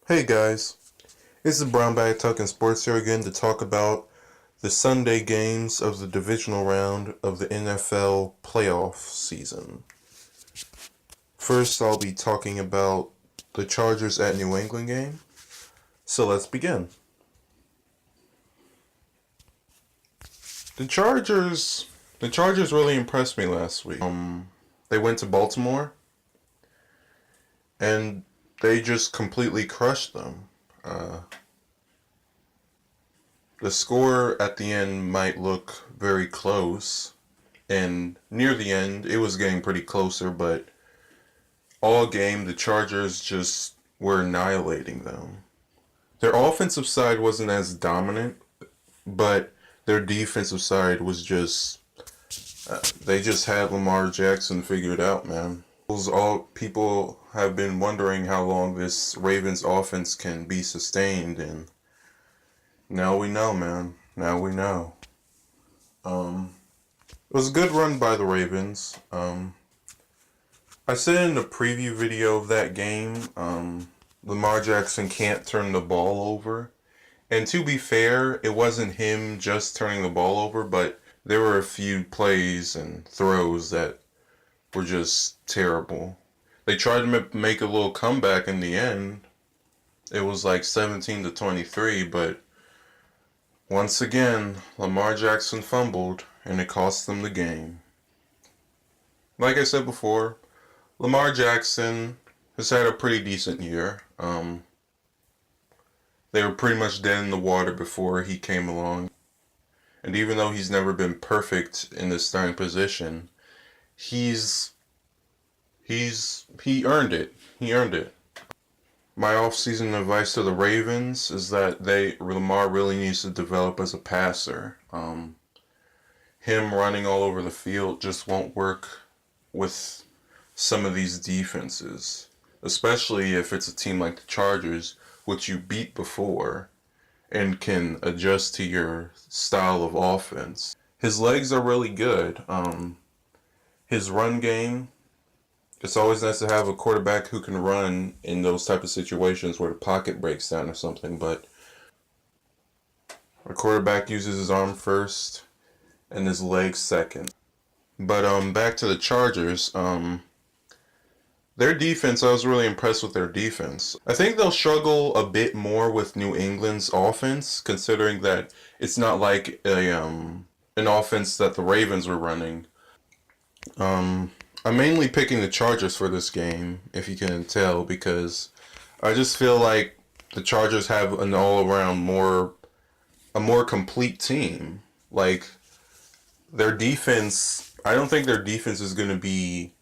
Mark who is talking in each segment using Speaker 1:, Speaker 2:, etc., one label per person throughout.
Speaker 1: Hey guys, this is Brownbag talking sports here again to talk about the Sunday games of the divisional round of the NFL playoff season. First, I'll be talking about the Chargers at New England game. So let's begin. The Chargers really impressed me last week. They went to Baltimore and they just completely crushed them. The score at the end might look very close, and near the end it was getting pretty closer, but all game the Chargers just were annihilating them. Their offensive side wasn't as dominant, but their defensive side was just they just had Lamar Jackson figured out, man. All people have been wondering how long this Ravens offense can be sustained, and now we know, man. Now we know. It was a good run by the Ravens. I said in the preview video of that game, Lamar Jackson can't turn the ball over. And to be fair, it wasn't him just turning the ball over, but there were a few plays and throws that were just terrible. They tried to make a little comeback in the end. It was like 17-23, but once again, Lamar Jackson fumbled, and it cost them the game. Like I said before, Lamar Jackson has had a pretty decent year. They were pretty much dead in the water before he came along. And even though he's never been perfect in this starting position, he earned it. He earned it. My off-season advice to the Ravens is that Lamar really needs to develop as a passer. Him running all over the field just won't work with some of these defenses, especially if it's a team like the Chargers, which you beat before and can adjust to your style of offense. His legs are really good. His run game, it's always nice to have a quarterback who can run in those type of situations where the pocket breaks down or something, but a quarterback uses his arm first and his legs second. But back to the Chargers, their defense, I was really impressed with their defense. I think they'll struggle a bit more with New England's offense, considering that it's not like an offense that the Ravens were running. I'm mainly picking the Chargers for this game, if you can tell, because I just feel like the Chargers have an all-around a more complete team. Like, their defense, I don't think their defense is going to be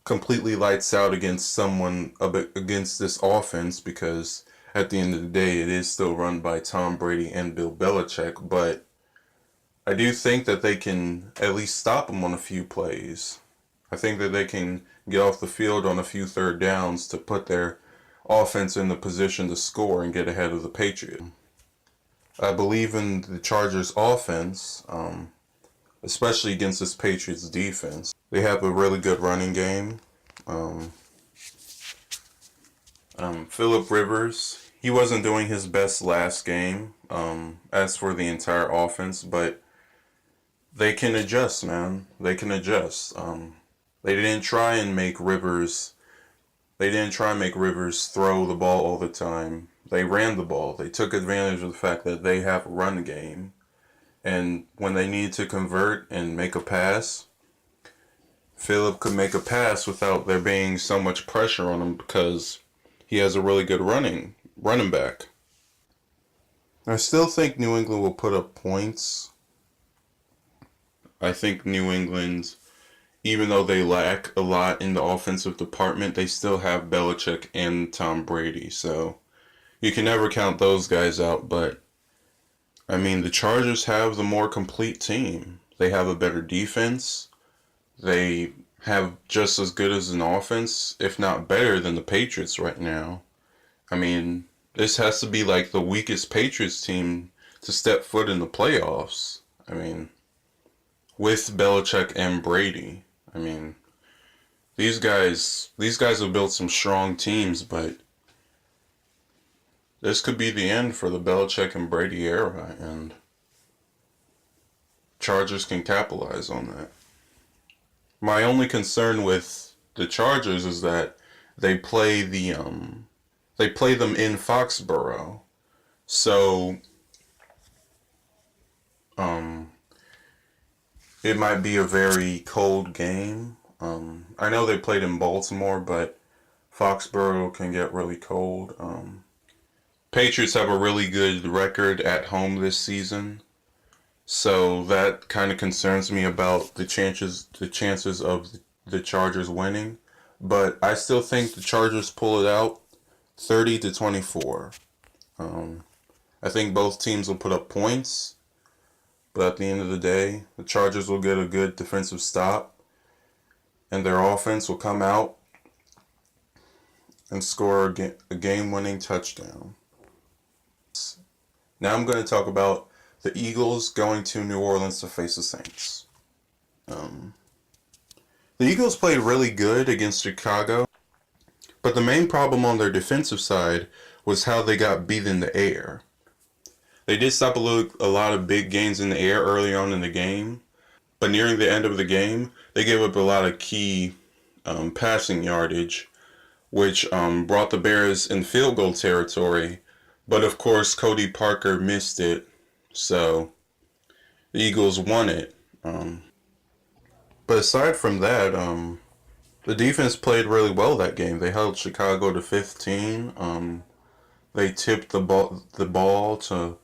Speaker 1: completely lights out against against this offense, because at the end of the day it is still run by Tom Brady and Bill Belichick, but I do think that they can at least stop them on a few plays. I think that they can get off the field on a few third downs to put their offense in the position to score and get ahead of the Patriots. I believe in the Chargers offense, especially against this Patriots defense. They have a really good running game. Phillip Rivers, he wasn't doing his best last game, as for the entire offense, but they can adjust, man. They can adjust. They didn't try and make Rivers throw the ball all the time. They ran the ball. They took advantage of the fact that they have a run game. And when they need to convert and make a pass, Phillip could make a pass without there being so much pressure on him, because he has a really good running back. I still think New England will put up points. I think New England, even though they lack a lot in the offensive department, they still have Belichick and Tom Brady. So you can never count those guys out, but I mean, the Chargers have the more complete team. They have a better defense. They have just as good as an offense, if not better than the Patriots right now. I mean, this has to be like the weakest Patriots team to step foot in the playoffs. I mean, with Belichick and Brady. I mean, these guys have built some strong teams, but this could be the end for the Belichick and Brady era, and Chargers can capitalize on that. My only concern with the Chargers is that they play they play them in Foxborough. So um it might be a very cold game. I know they played in Baltimore, but Foxborough can get really cold. Patriots have a really good record at home this season. So that kind of concerns me about the chances of the Chargers winning. But I still think the Chargers pull it out 30-24. Um, I think both teams will put up points, but at the end of the day, the Chargers will get a good defensive stop, and their offense will come out and score a game-winning touchdown. Now I'm going to talk about the Eagles going to New Orleans to face the Saints. Um, the Eagles played really good against Chicago, but the main problem on their defensive side was how they got beat in the air. They did stop a lot of big gains in the air early on in the game, but nearing the end of the game, they gave up a lot of key passing yardage, which brought the Bears in field goal territory. But of course, Cody Parker missed it, so the Eagles won it. But aside from that, the defense played really well that game. They held Chicago to 15. They tipped the ball to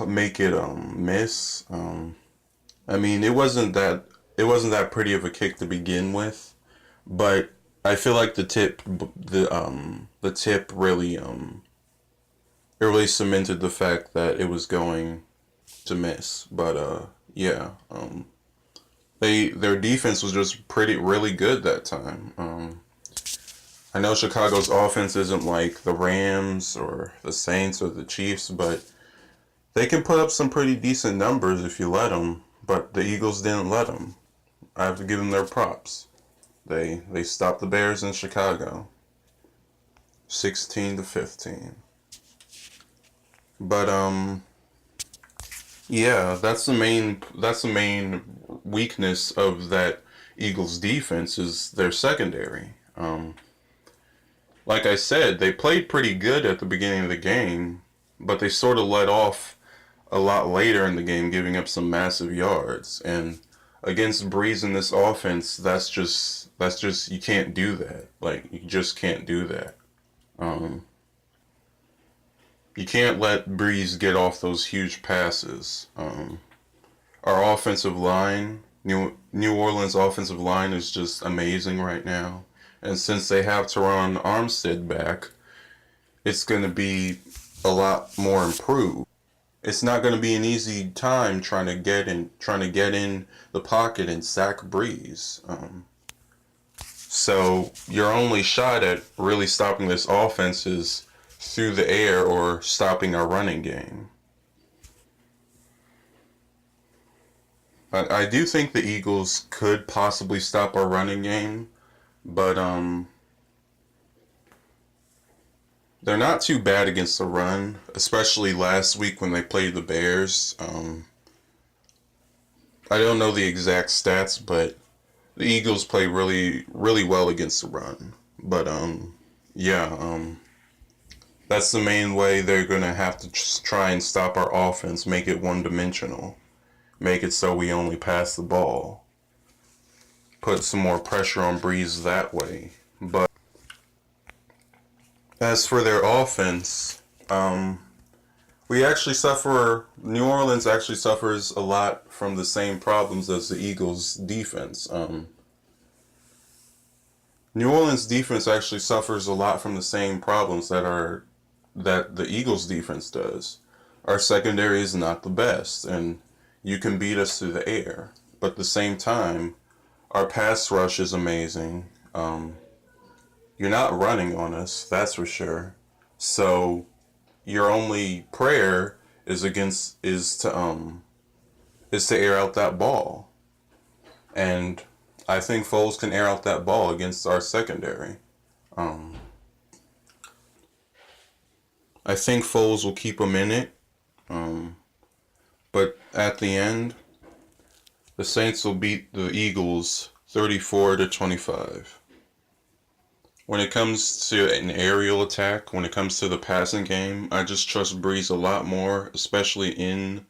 Speaker 1: make it miss. I mean, it wasn't that pretty of a kick to begin with, but I feel like the tip really it really cemented the fact that it was going to miss. But yeah, their defense was just really good that time. I know Chicago's offense isn't like the Rams or the Saints or the Chiefs, but they can put up some pretty decent numbers if you let them. But the Eagles didn't let them. I have to give them their props. They stopped the Bears in Chicago, 16-15. But yeah, that's the main weakness of that Eagles defense is their secondary. Like I said, they played pretty good at the beginning of the game, but they sort of let off a lot later in the game, giving up some massive yards. And against Breeze in this offense, that's just you can't do that. Like you just can't do that. Um, you can't let Breeze get off those huge passes. Our offensive line, New Orleans offensive line is just amazing right now. And since they have Teron Armstead back, it's going to be a lot more improved. It's not going to be an easy time trying to get in the pocket and sack Breeze. So your only shot at really stopping this offense is through the air or stopping our running game. I do think the Eagles could possibly stop our running game, but they're not too bad against the run, especially last week when they played the Bears. I don't know the exact stats, but the Eagles play really, really well against the run. But yeah, that's the main way they're gonna have to try and stop our offense, make it one-dimensional, make it so we only pass the ball, put some more pressure on Breeze that way. But as for their offense, New Orleans actually suffers a lot from the same problems as the Eagles defense. New Orleans defense actually suffers a lot from the same problems that the Eagles defense does. Our secondary is not the best, and you can beat us through the air. But at the same time, our pass rush is amazing. You're not running on us, that's for sure. So your only prayer is to air out that ball. And I think Foles can air out that ball against our secondary. Um, I think Foles will keep him in it. But at the end, the Saints will beat the Eagles 34-25. When it comes to an aerial attack, when it comes to the passing game, I just trust Breeze a lot more, especially in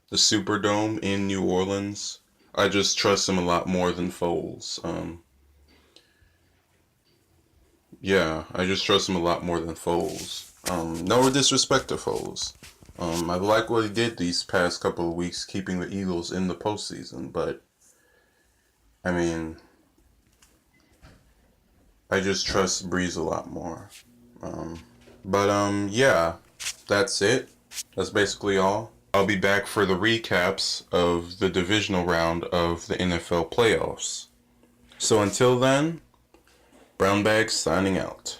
Speaker 1: the Superdome in New Orleans. I just trust him a lot more than Foles. Yeah, I just trust him a lot more than Foles. No disrespect to Foles. I like what he did these past couple of weeks, keeping the Eagles in the postseason, but I mean, I just trust Breeze a lot more. Yeah, that's it. That's basically all. I'll be back for the recaps of the divisional round of the NFL playoffs. So until then, Brownbag signing out.